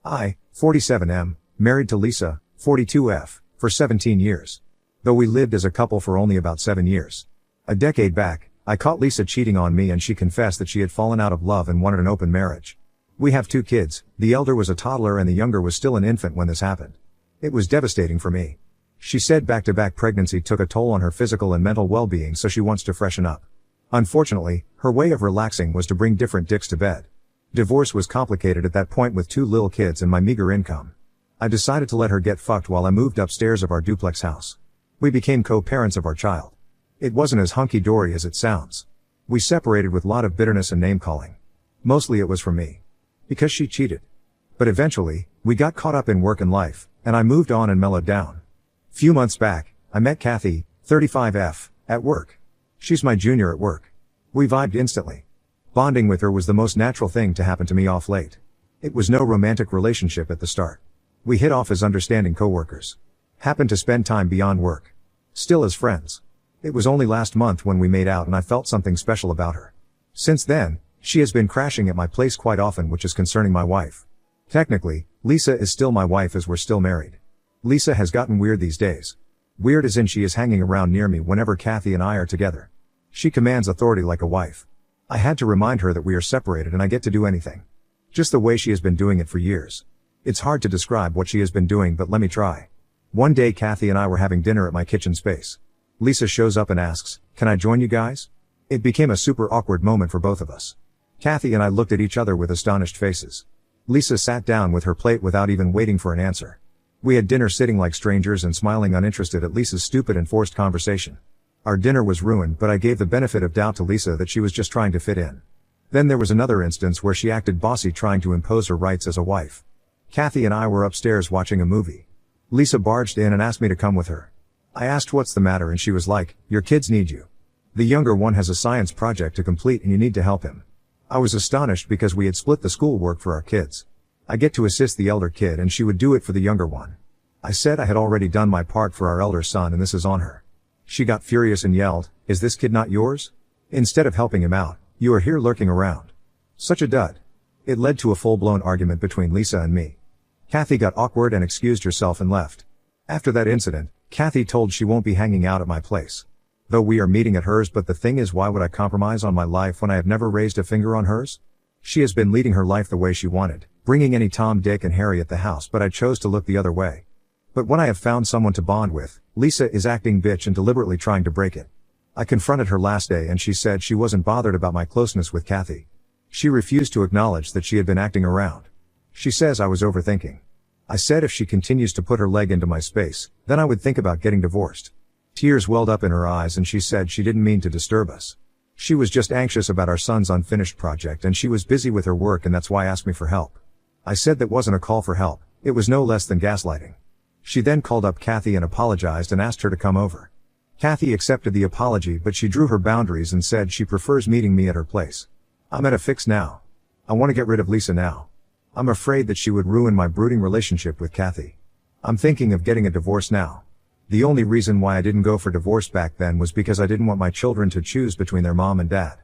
I, 47M, married to Lisa, 42F, for 17 years. Though we lived as a couple for only about 7 years. A decade back, I caught Lisa cheating on me and she confessed that she had fallen out of love and wanted an open marriage. We have 2 kids, the elder was a toddler and the younger was still an infant when this happened. It was devastating for me. She said back-to-back pregnancy took a toll on her physical and mental well-being, so she wants to freshen up. Unfortunately, her way of relaxing was to bring different dicks to bed. Divorce was complicated at that point with 2 little kids and my meager income. I decided to let her get fucked while I moved upstairs of our duplex house. We became co-parents of our child. It wasn't as hunky-dory as it sounds. We separated with a lot of bitterness and name-calling. Mostly it was from me. Because she cheated. But eventually, we got caught up in work and life, and I moved on and mellowed down. Few months back, I met Kathy, 35F, at work. She's my junior at work. We vibed instantly. Bonding with her was the most natural thing to happen to me off late. It was no romantic relationship at the start. We hit off as understanding coworkers. Happened to spend time beyond work. Still as friends. It was only last month when we made out and I felt something special about her. Since then, she has been crashing at my place quite often, which is concerning my wife. Technically, Lisa is still my wife as we're still married. Lisa has gotten weird these days. Weird as in she is hanging around near me whenever Kathy and I are together. She commands authority like a wife. I had to remind her that we are separated and I get to do anything. Just the way she has been doing it for years. It's hard to describe what she has been doing, but let me try. One day Kathy and I were having dinner at my kitchen space. Lisa shows up and asks, "Can I join you guys?" It became a super awkward moment for both of us. Kathy and I looked at each other with astonished faces. Lisa sat down with her plate without even waiting for an answer. We had dinner sitting like strangers and smiling uninterested at Lisa's stupid and forced conversation. Our dinner was ruined, but I gave the benefit of doubt to Lisa that she was just trying to fit in. Then there was another instance where she acted bossy, trying to impose her rights as a wife. Kathy and I were upstairs watching a movie. Lisa barged in and asked me to come with her. I asked what's the matter and she was like, "Your kids need you. The younger one has a science project to complete and you need to help him." I was astonished because we had split the school work for our kids. I get to assist the elder kid and she would do it for the younger one. I said I had already done my part for our elder son and this is on her. She got furious and yelled, "Is this kid not yours? Instead of helping him out, you are here lurking around." Such a dud. It led to a full-blown argument between Lisa and me. Kathy got awkward and excused herself and left. After that incident, Kathy told she won't be hanging out at my place. Though we are meeting at hers, but the thing is, why would I compromise on my life when I have never raised a finger on hers? She has been leading her life the way she wanted, bringing any Tom, Dick and Harry at the house, but I chose to look the other way. But when I have found someone to bond with, Lisa is acting bitch and deliberately trying to break it. I confronted her last day and she said she wasn't bothered about my closeness with Kathy. She refused to acknowledge that she had been acting around. She says I was overthinking. I said if she continues to put her leg into my space, then I would think about getting divorced. Tears welled up in her eyes and she said she didn't mean to disturb us. She was just anxious about our son's unfinished project and she was busy with her work and that's why asked me for help. I said that wasn't a call for help, it was no less than gaslighting. She then called up Kathy and apologized and asked her to come over. Kathy accepted the apology, but she drew her boundaries and said she prefers meeting me at her place. I'm at a fix now. I want to get rid of Lisa now. I'm afraid that she would ruin my brooding relationship with Kathy. I'm thinking of getting a divorce now. The only reason why I didn't go for divorce back then was because I didn't want my children to choose between their mom and dad.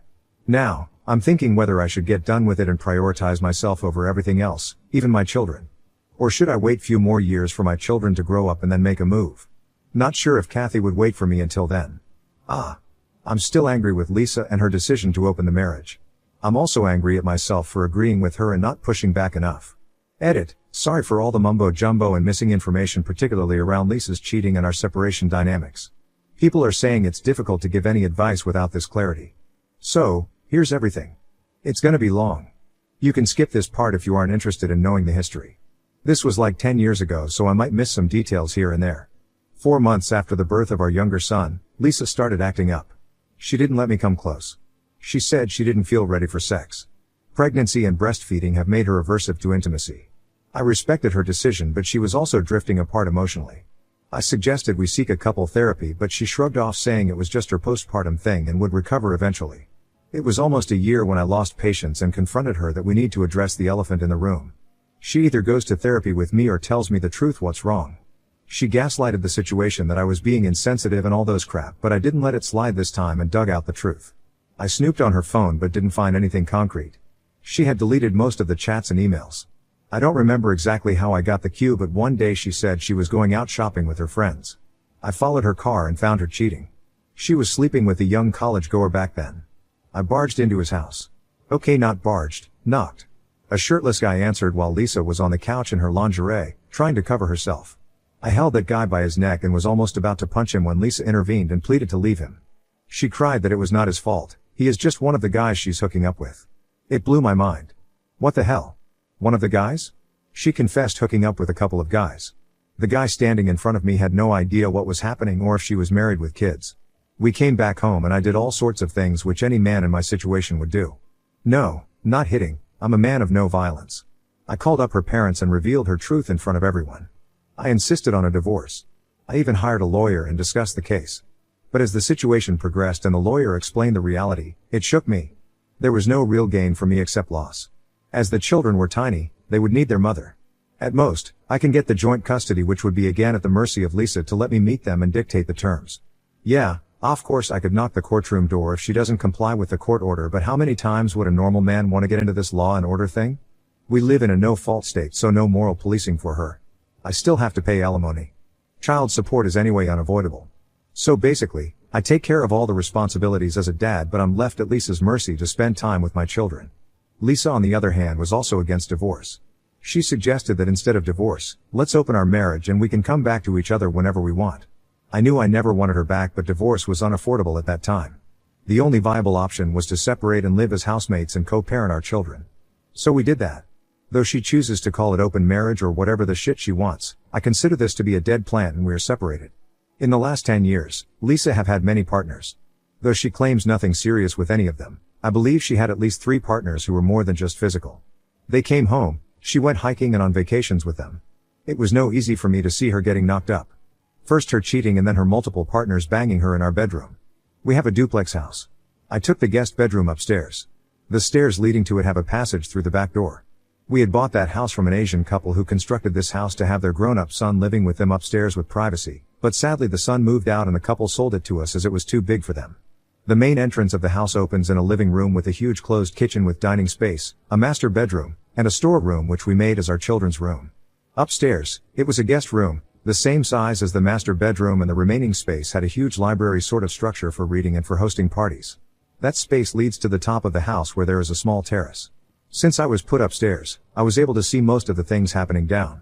Now, I'm thinking whether I should get done with it and prioritize myself over everything else, even my children. Or should I wait few more years for my children to grow up and then make a move? Not sure if Kathy would wait for me until then. I'm still angry with Lisa and her decision to open the marriage. I'm also angry at myself for agreeing with her and not pushing back enough. Edit. Sorry for all the mumbo jumbo and missing information, particularly around Lisa's cheating and our separation dynamics. People are saying it's difficult to give any advice without this clarity. So, here's everything. It's gonna be long. You can skip this part if you aren't interested in knowing the history. This was like 10 years ago, so I might miss some details here and there. 4 months after the birth of our younger son, Lisa started acting up. She didn't let me come close. She said she didn't feel ready for sex. Pregnancy and breastfeeding have made her aversive to intimacy. I respected her decision, but she was also drifting apart emotionally. I suggested we seek a couple therapy, but she shrugged off, saying it was just her postpartum thing and would recover eventually. It was almost a year when I lost patience and confronted her that we need to address the elephant in the room. She either goes to therapy with me or tells me the truth, what's wrong. She gaslighted the situation that I was being insensitive and all those crap, but I didn't let it slide this time and dug out the truth. I snooped on her phone but didn't find anything concrete. She had deleted most of the chats and emails. I don't remember exactly how I got the cue, but one day she said she was going out shopping with her friends. I followed her car and found her cheating. She was sleeping with a young college goer back then. I barged into his house. Okay, not barged, knocked. A shirtless guy answered while Lisa was on the couch in her lingerie, trying to cover herself. I held that guy by his neck and was almost about to punch him when Lisa intervened and pleaded to leave him. She cried that it was not his fault, he is just one of the guys she's hooking up with. It blew my mind. What the hell? One of the guys? She confessed hooking up with a couple of guys. The guy standing in front of me had no idea what was happening or if she was married with kids. We came back home and I did all sorts of things which any man in my situation would do. No, not hitting, I'm a man of no violence. I called up her parents and revealed her truth in front of everyone. I insisted on a divorce. I even hired a lawyer and discussed the case. But as the situation progressed and the lawyer explained the reality, it shook me. There was no real gain for me except loss. As the children were tiny, they would need their mother. At most, I can get the joint custody, which would be again at the mercy of Lisa to let me meet them and dictate the terms. Yeah, of course I could knock the courtroom door if she doesn't comply with the court order, but how many times would a normal man want to get into this law and order thing? We live in a no-fault state, so no moral policing for her. I still have to pay alimony. Child support is anyway unavoidable. So basically, I take care of all the responsibilities as a dad, but I'm left at Lisa's mercy to spend time with my children. Lisa, on the other hand, was also against divorce. She suggested that instead of divorce, let's open our marriage and we can come back to each other whenever we want. I knew I never wanted her back, but divorce was unaffordable at that time. The only viable option was to separate and live as housemates and co-parent our children. So we did that. Though she chooses to call it open marriage or whatever the shit she wants, I consider this to be a dead plant and we are separated. In the last 10 years, Lisa have had many partners. Though she claims nothing serious with any of them, I believe she had at least 3 partners who were more than just physical. They came home, she went hiking and on vacations with them. It was no easy for me to see her getting knocked up. First her cheating and then her multiple partners banging her in our bedroom. We have a duplex house. I took the guest bedroom upstairs. The stairs leading to it have a passage through the back door. We had bought that house from an Asian couple who constructed this house to have their grown-up son living with them upstairs with privacy, but sadly the son moved out and the couple sold it to us as it was too big for them. The main entrance of the house opens in a living room with a huge closed kitchen with dining space, a master bedroom, and a storeroom which we made as our children's room. Upstairs, it was a guest room, the same size as the master bedroom, and the remaining space had a huge library sort of structure for reading and for hosting parties. That space leads to the top of the house where there is a small terrace. Since I was put upstairs, I was able to see most of the things happening down.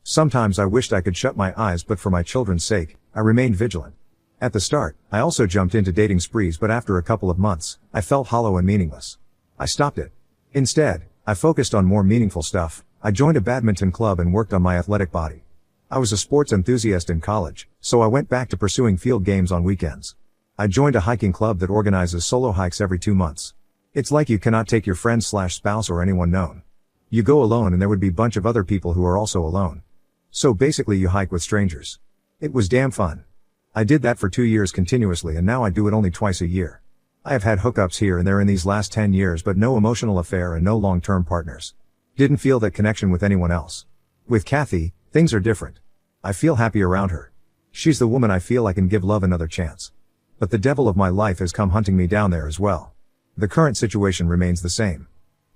Sometimes I wished I could shut my eyes, but for my children's sake, I remained vigilant. At the start, I also jumped into dating sprees, but after a couple of months, I felt hollow and meaningless. I stopped it. Instead, I focused on more meaningful stuff. I joined a badminton club and worked on my athletic body. I was a sports enthusiast in college, so I went back to pursuing field games on weekends. I joined a hiking club that organizes solo hikes every 2 months. It's like you cannot take your friend/spouse or anyone known. You go alone and there would be a bunch of other people who are also alone. So basically you hike with strangers. It was damn fun. I did that for 2 years continuously and now I do it only twice a year. I have had hookups here and there in these last 10 years, but no emotional affair and no long-term partners. Didn't feel that connection with anyone else. With Kathy, things are different. I feel happy around her. She's the woman I feel I can give love another chance. But the devil of my life has come hunting me down there as well. The current situation remains the same.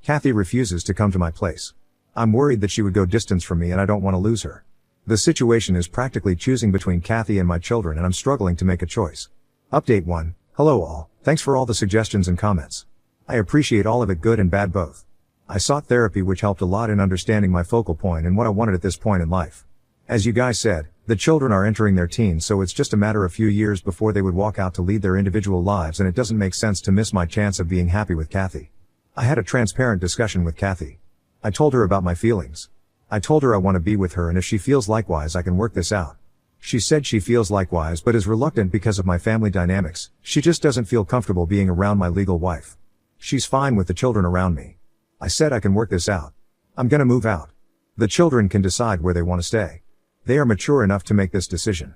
Kathy refuses to come to my place. I'm worried that she would go distance from me and I don't want to lose her. The situation is practically choosing between Kathy and my children and I'm struggling to make a choice. Update 1. Hello all, thanks for all the suggestions and comments. I appreciate all of it, good and bad both. I sought therapy which helped a lot in understanding my focal point and what I wanted at this point in life. As you guys said, the children are entering their teens, so it's just a matter of few years before they would walk out to lead their individual lives, and it doesn't make sense to miss my chance of being happy with Kathy. I had a transparent discussion with Kathy. I told her about my feelings. I told her I want to be with her and if she feels likewise I can work this out. She said she feels likewise but is reluctant because of my family dynamics. She just doesn't feel comfortable being around my legal wife. She's fine with the children around me. I said I can work this out. I'm gonna move out. The children can decide where they want to stay. They are mature enough to make this decision.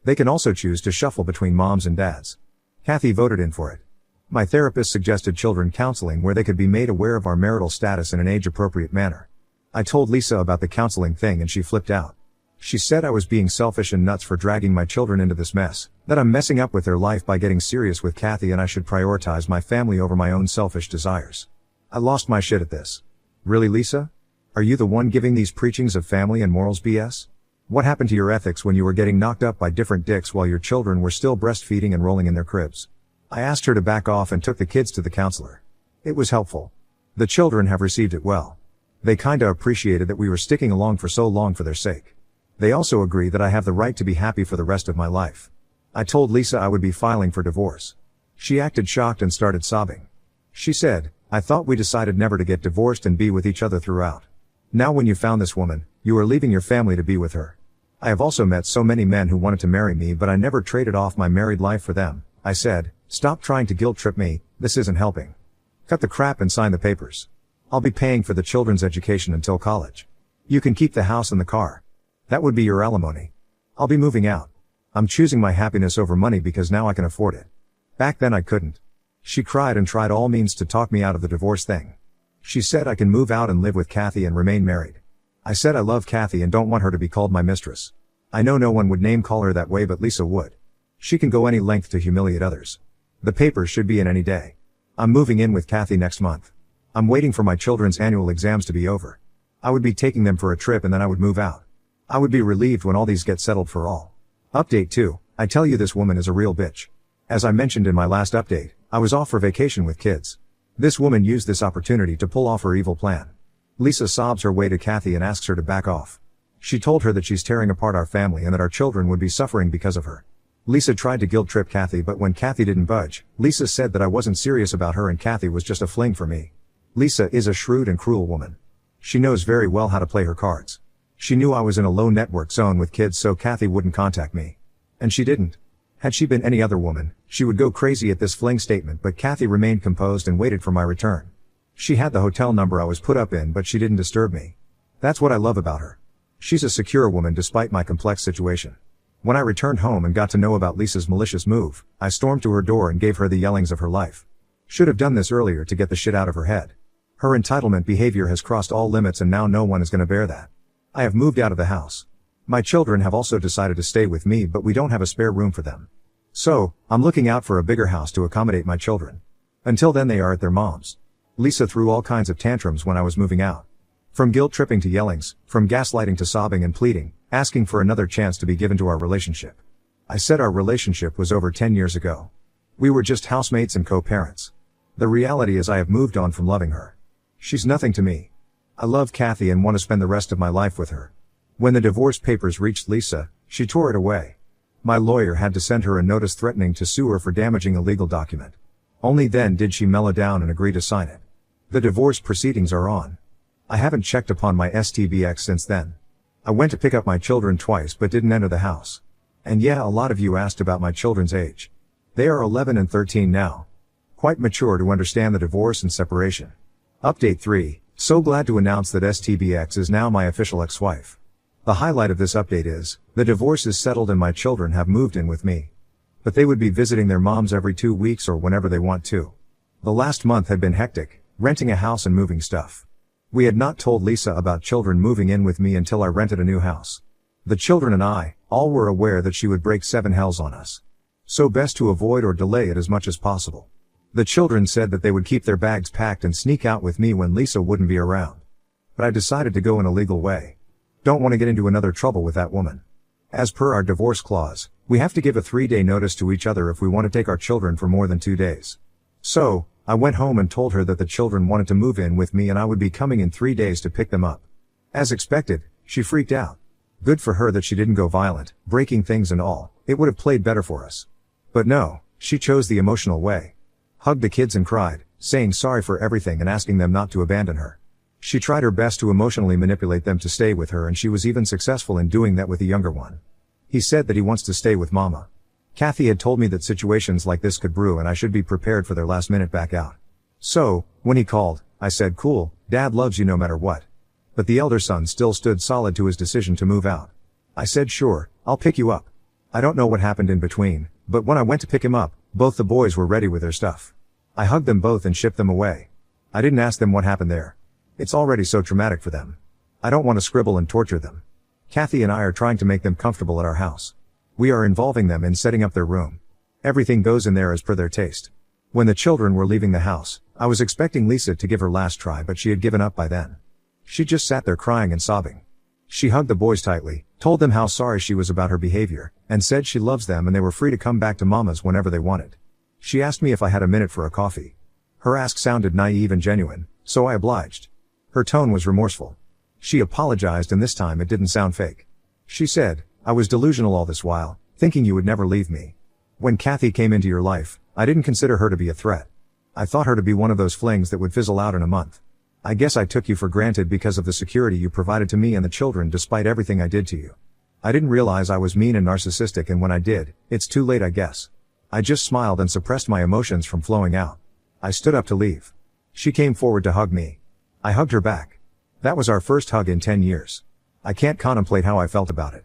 They can also choose to shuffle between moms and dads. Kathy voted in for it. My therapist suggested children counseling where they could be made aware of our marital status in an age-appropriate manner. I told Lisa about the counseling thing and she flipped out. She said I was being selfish and nuts for dragging my children into this mess, that I'm messing up with their life by getting serious with Kathy and I should prioritize my family over my own selfish desires. I lost my shit at this. Really, Lisa? Are you the one giving these preachings of family and morals BS? What happened to your ethics when you were getting knocked up by different dicks while your children were still breastfeeding and rolling in their cribs? I asked her to back off and took the kids to the counselor. It was helpful. The children have received it well. They kinda appreciated that we were sticking along for so long for their sake. They also agree that I have the right to be happy for the rest of my life. I told Lisa I would be filing for divorce. She acted shocked and started sobbing. She said, "I thought we decided never to get divorced and be with each other throughout. Now when you found this woman, you are leaving your family to be with her." I have also met so many men who wanted to marry me, but I never traded off my married life for them. I said, "Stop trying to guilt trip me, this isn't helping. Cut the crap and sign the papers. I'll be paying for the children's education until college. You can keep the house and the car. That would be your alimony. I'll be moving out. I'm choosing my happiness over money because now I can afford it. Back then I couldn't." She cried and tried all means to talk me out of the divorce thing. She said I can move out and live with Kathy and remain married. I said I love Kathy and don't want her to be called my mistress. I know no one would name call her that way, but Lisa would. She can go any length to humiliate others. The papers should be in any day. I'm moving in with Kathy next month. I'm waiting for my children's annual exams to be over. I would be taking them for a trip and then I would move out. I would be relieved when all these get settled for all. Update 2. I tell you, this woman is a real bitch. As I mentioned in my last update, I was off for vacation with kids. This woman used this opportunity to pull off her evil plan. Lisa sobs her way to Kathy and asks her to back off. She told her that she's tearing apart our family and that our children would be suffering because of her. Lisa tried to guilt trip Kathy, but when Kathy didn't budge, Lisa said that I wasn't serious about her and Kathy was just a fling for me. Lisa is a shrewd and cruel woman. She knows very well how to play her cards. She knew I was in a low network zone with kids, so Kathy wouldn't contact me. And she didn't. Had she been any other woman, she would go crazy at this fling statement, but Kathy remained composed and waited for my return. She had the hotel number I was put up in, but she didn't disturb me. That's what I love about her. She's a secure woman despite my complex situation. When I returned home and got to know about Lisa's malicious move, I stormed to her door and gave her the yellings of her life. Should have done this earlier to get the shit out of her head. Her entitlement behavior has crossed all limits and now no one is gonna bear that. I have moved out of the house. My children have also decided to stay with me, but we don't have a spare room for them. So, I'm looking out for a bigger house to accommodate my children. Until then they are at their mom's. Lisa threw all kinds of tantrums when I was moving out. From guilt tripping to yellings, from gaslighting to sobbing and pleading, asking for another chance to be given to our relationship. I said our relationship was over 10 years ago. We were just housemates and co-parents. The reality is I have moved on from loving her. She's nothing to me. I love Kathy and want to spend the rest of my life with her. When the divorce papers reached Lisa, she tore it away. My lawyer had to send her a notice threatening to sue her for damaging a legal document. Only then did she mellow down and agree to sign it. The divorce proceedings are on. I haven't checked upon my STBX since then. I went to pick up my children twice but didn't enter the house. And yeah, a lot of you asked about my children's age. They are 11 and 13 now. Quite mature to understand the divorce and separation. Update 3. So glad to announce that STBX is now my official ex-wife. The highlight of this update is, the divorce is settled and my children have moved in with me. But they would be visiting their moms every 2 weeks or whenever they want to. The last month had been hectic, renting a house and moving stuff. We had not told Lisa about children moving in with me until I rented a new house. The children and I, all were aware that she would break 7 hells on us. So best to avoid or delay it as much as possible. The children said that they would keep their bags packed and sneak out with me when Lisa wouldn't be around. But I decided to go in a legal way. Don't want to get into another trouble with that woman. As per our divorce clause, we have to give a 3-day notice to each other if we want to take our children for more than 2 days. So, I went home and told her that the children wanted to move in with me and I would be coming in 3 days to pick them up. As expected, she freaked out. Good for her that she didn't go violent, breaking things and all. It would have played better for us. But no, she chose the emotional way. Hugged the kids and cried, saying sorry for everything and asking them not to abandon her. She tried her best to emotionally manipulate them to stay with her, and she was even successful in doing that with the younger one. He said that he wants to stay with Mama. Kathy had told me that situations like this could brew and I should be prepared for their last minute back out. So, when he called, I said, "Cool, Dad loves you no matter what." But the elder son still stood solid to his decision to move out. I said, "Sure, I'll pick you up." I don't know what happened in between, but when I went to pick him up, both the boys were ready with their stuff. I hugged them both and shipped them away. I didn't ask them what happened there. It's already so traumatic for them. I don't want to scribble and torture them. Kathy and I are trying to make them comfortable at our house. We are involving them in setting up their room. Everything goes in there as per their taste. When the children were leaving the house, I was expecting Lisa to give her last try, but she had given up by then. She just sat there crying and sobbing. She hugged the boys tightly, told them how sorry she was about her behavior, and said she loves them and they were free to come back to Mama's whenever they wanted. She asked me if I had a minute for a coffee. Her ask sounded naive and genuine, so I obliged. Her tone was remorseful. She apologized and this time it didn't sound fake. She said, "I was delusional all this while, thinking you would never leave me. When Kathy came into your life, I didn't consider her to be a threat. I thought her to be one of those flings that would fizzle out in a month. I guess I took you for granted because of the security you provided to me and the children despite everything I did to you. I didn't realize I was mean and narcissistic, and when I did, it's too late, I guess." I just smiled and suppressed my emotions from flowing out. I stood up to leave. She came forward to hug me. I hugged her back. That was our first hug in 10 years. I can't contemplate how I felt about it.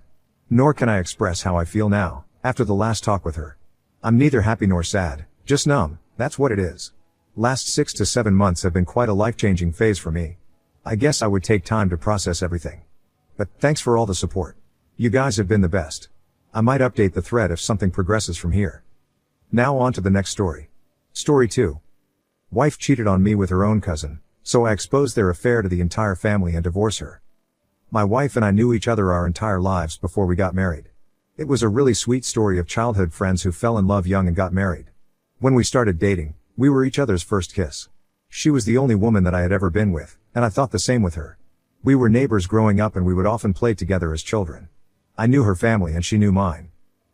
Nor can I express how I feel now, after the last talk with her. I'm neither happy nor sad, just numb, that's what it is. Last 6 to 7 months have been quite a life-changing phase for me. I guess I would take time to process everything. But thanks for all the support. You guys have been the best. I might update the thread if something progresses from here. Now on to the next story. Story 2. Wife cheated on me with her own cousin, so I exposed their affair to the entire family and divorced her. My wife and I knew each other our entire lives before we got married. It was a really sweet story of childhood friends who fell in love young and got married. When we started dating, we were each other's first kiss. She was the only woman that I had ever been with, and I thought the same with her. We were neighbors growing up and we would often play together as children. I knew her family and she knew mine.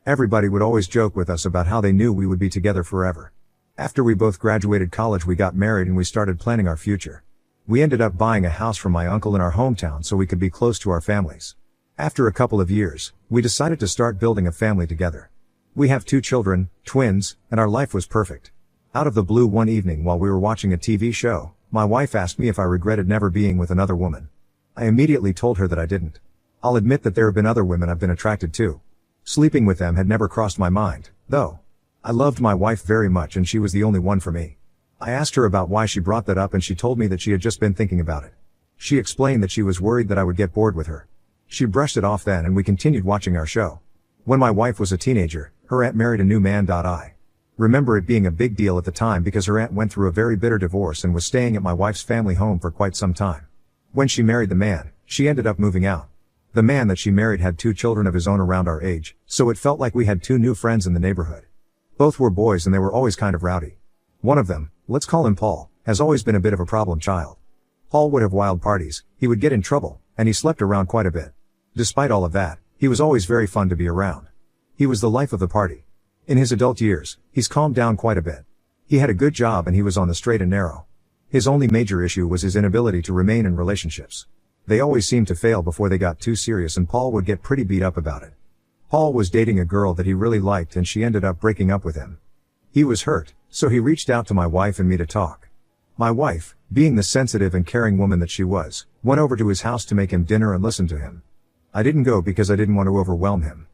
Everybody would always joke with us about how they knew we would be together forever. After we both graduated college, we got married and we started planning our future. We ended up buying a house from my uncle in our hometown so we could be close to our families. After a couple of years, we decided to start building a family together. We have 2 children, twins, and our life was perfect. Out of the blue one evening while we were watching a TV show, my wife asked me if I regretted never being with another woman. I immediately told her that I didn't. I'll admit that there have been other women I've been attracted to. Sleeping with them had never crossed my mind, though. I loved my wife very much and she was the only one for me. I asked her about why she brought that up and she told me that she had just been thinking about it. She explained that she was worried that I would get bored with her. She brushed it off then and we continued watching our show. When my wife was a teenager, her aunt married a new man. I remember it being a big deal at the time because her aunt went through a very bitter divorce and was staying at my wife's family home for quite some time. When she married the man, she ended up moving out. The man that she married had 2 children of his own around our age, so it felt like we had 2 new friends in the neighborhood. Both were boys and they were always kind of rowdy. One of them, let's call him Paul, has always been a bit of a problem child. Paul would have wild parties, he would get in trouble, and he slept around quite a bit. Despite all of that, he was always very fun to be around. He was the life of the party. In his adult years, he's calmed down quite a bit. He had a good job and he was on the straight and narrow. His only major issue was his inability to remain in relationships. They always seemed to fail before they got too serious and Paul would get pretty beat up about it. Paul was dating a girl that he really liked and she ended up breaking up with him. He was hurt, so he reached out to my wife and me to talk. My wife, being the sensitive and caring woman that she was, went over to his house to make him dinner and listen to him. I didn't go because I didn't want to overwhelm him.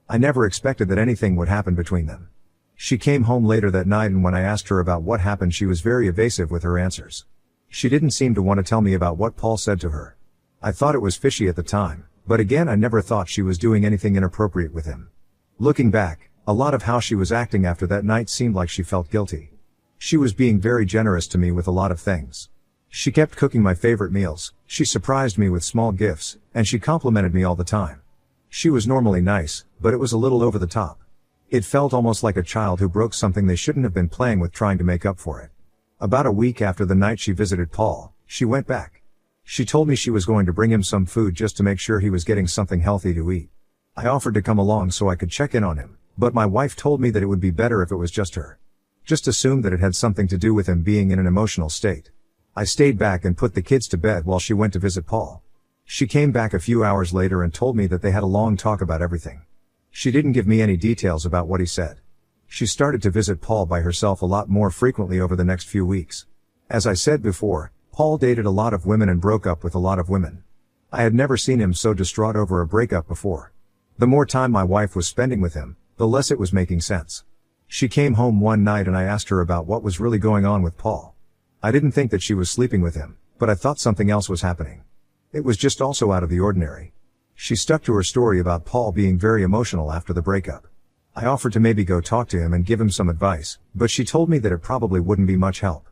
I never expected that anything would happen between them. She came home later that night and when I asked her about what happened she was very evasive with her answers. She didn't seem to want to tell me about what Paul said to her. I thought it was fishy at the time, but again I never thought she was doing anything inappropriate with him. Looking back, a lot of how she was acting after that night seemed like she felt guilty. She was being very generous to me with a lot of things. She kept cooking my favorite meals, she surprised me with small gifts, and she complimented me all the time. She was normally nice, but it was a little over the top. It felt almost like a child who broke something they shouldn't have been playing with trying to make up for it. About a week after the night she visited Paul, she went back. She told me she was going to bring him some food just to make sure he was getting something healthy to eat. I offered to come along so I could check in on him, but my wife told me that it would be better if it was just her. Just assumed that it had something to do with him being in an emotional state. I stayed back and put the kids to bed while she went to visit Paul. She came back a few hours later and told me that they had a long talk about everything. She didn't give me any details about what he said. She started to visit Paul by herself a lot more frequently over the next few weeks. As I said before, Paul dated a lot of women and broke up with a lot of women. I had never seen him so distraught over a breakup before. The more time my wife was spending with him, the less it was making sense. She came home one night and I asked her about what was really going on with Paul. I didn't think that she was sleeping with him, but I thought something else was happening. It was just also out of the ordinary. She stuck to her story about Paul being very emotional after the breakup. I offered to maybe go talk to him and give him some advice, but she told me that it probably wouldn't be much help.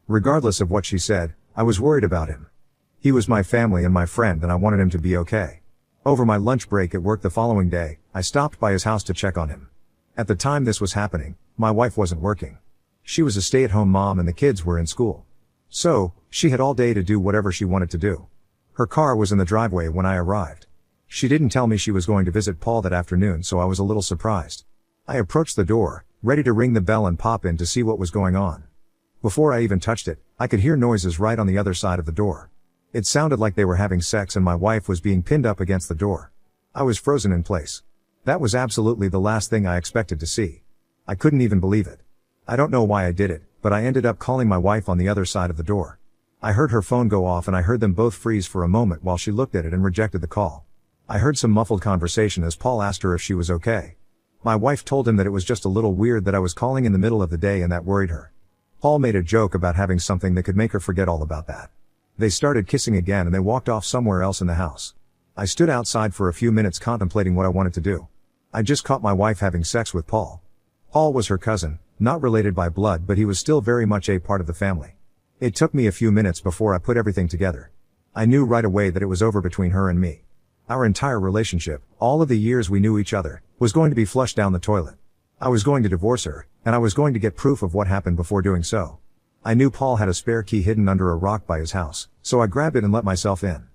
Regardless of what she said, I was worried about him. He was my family and my friend and I wanted him to be okay. Over my lunch break at work the following day, I stopped by his house to check on him. At the time this was happening, my wife wasn't working. She was a stay-at-home mom and the kids were in school. So, she had all day to do whatever she wanted to do. Her car was in the driveway when I arrived. She didn't tell me she was going to visit Paul that afternoon, so I was a little surprised. I approached the door, ready to ring the bell and pop in to see what was going on. Before I even touched it, I could hear noises right on the other side of the door. It sounded like they were having sex and my wife was being pinned up against the door. I was frozen in place. That was absolutely the last thing I expected to see. I couldn't even believe it. I don't know why I did it, but I ended up calling my wife on the other side of the door. I heard her phone go off and I heard them both freeze for a moment while she looked at it and rejected the call. I heard some muffled conversation as Paul asked her if she was okay. My wife told him that it was just a little weird that I was calling in the middle of the day and that worried her. Paul made a joke about having something that could make her forget all about that. They started kissing again and they walked off somewhere else in the house. I stood outside for a few minutes contemplating what I wanted to do. I just caught my wife having sex with Paul. Paul was her cousin, not related by blood, but he was still very much a part of the family. It took me a few minutes before I put everything together. I knew right away that it was over between her and me. Our entire relationship, all of the years we knew each other, was going to be flushed down the toilet. I was going to divorce her, and I was going to get proof of what happened before doing so. I knew Paul had a spare key hidden under a rock by his house, so I grabbed it and let myself in.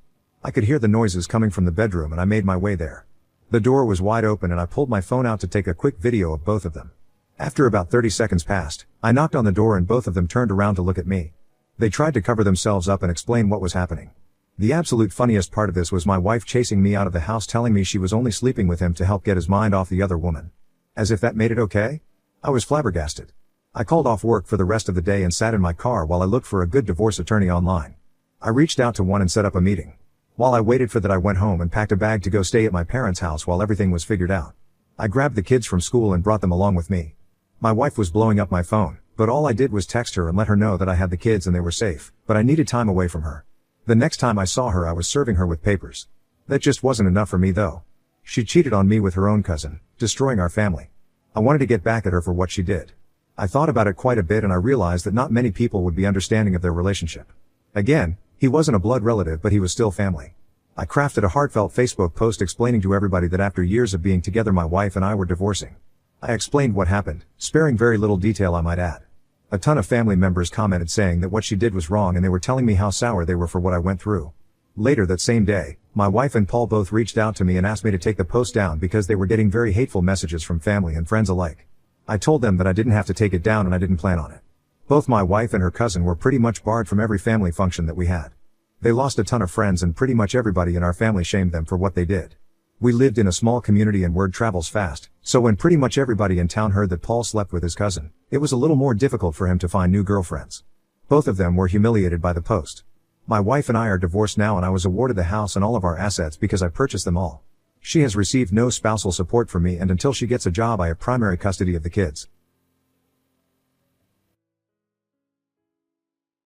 I could hear the noises coming from the bedroom and I made my way there. The door was wide open and I pulled my phone out to take a quick video of both of them. After about 30 seconds passed, I knocked on the door and both of them turned around to look at me. They tried to cover themselves up and explain what was happening. The absolute funniest part of this was my wife chasing me out of the house telling me she was only sleeping with him to help get his mind off the other woman. As if that made it okay? I was flabbergasted. I called off work for the rest of the day and sat in my car while I looked for a good divorce attorney online. I reached out to one and set up a meeting. While I waited for that, I went home and packed a bag to go stay at my parents' house while everything was figured out. I grabbed the kids from school and brought them along with me. My wife was blowing up my phone, but all I did was text her and let her know that I had the kids and they were safe, but I needed time away from her. The next time I saw her I was serving her with papers. That just wasn't enough for me though. She cheated on me with her own cousin, destroying our family. I wanted to get back at her for what she did. I thought about it quite a bit and I realized that not many people would be understanding of their relationship. Again, he wasn't a blood relative but he was still family. I crafted a heartfelt Facebook post explaining to everybody that after years of being together my wife and I were divorcing. I explained what happened, sparing very little detail I might add. A ton of family members commented saying that what she did was wrong and they were telling me how sour they were for what I went through. Later that same day, my wife and Paul both reached out to me and asked me to take the post down because they were getting very hateful messages from family and friends alike. I told them that I didn't have to take it down and I didn't plan on it. Both my wife and her cousin were pretty much barred from every family function that we had. They lost a ton of friends and pretty much everybody in our family shamed them for what they did. We lived in a small community and word travels fast, so when pretty much everybody in town heard that Paul slept with his cousin, it was a little more difficult for him to find new girlfriends. Both of them were humiliated by the post. My wife and I are divorced now and I was awarded the house and all of our assets because I purchased them all. She has received no spousal support from me and until she gets a job I have primary custody of the kids.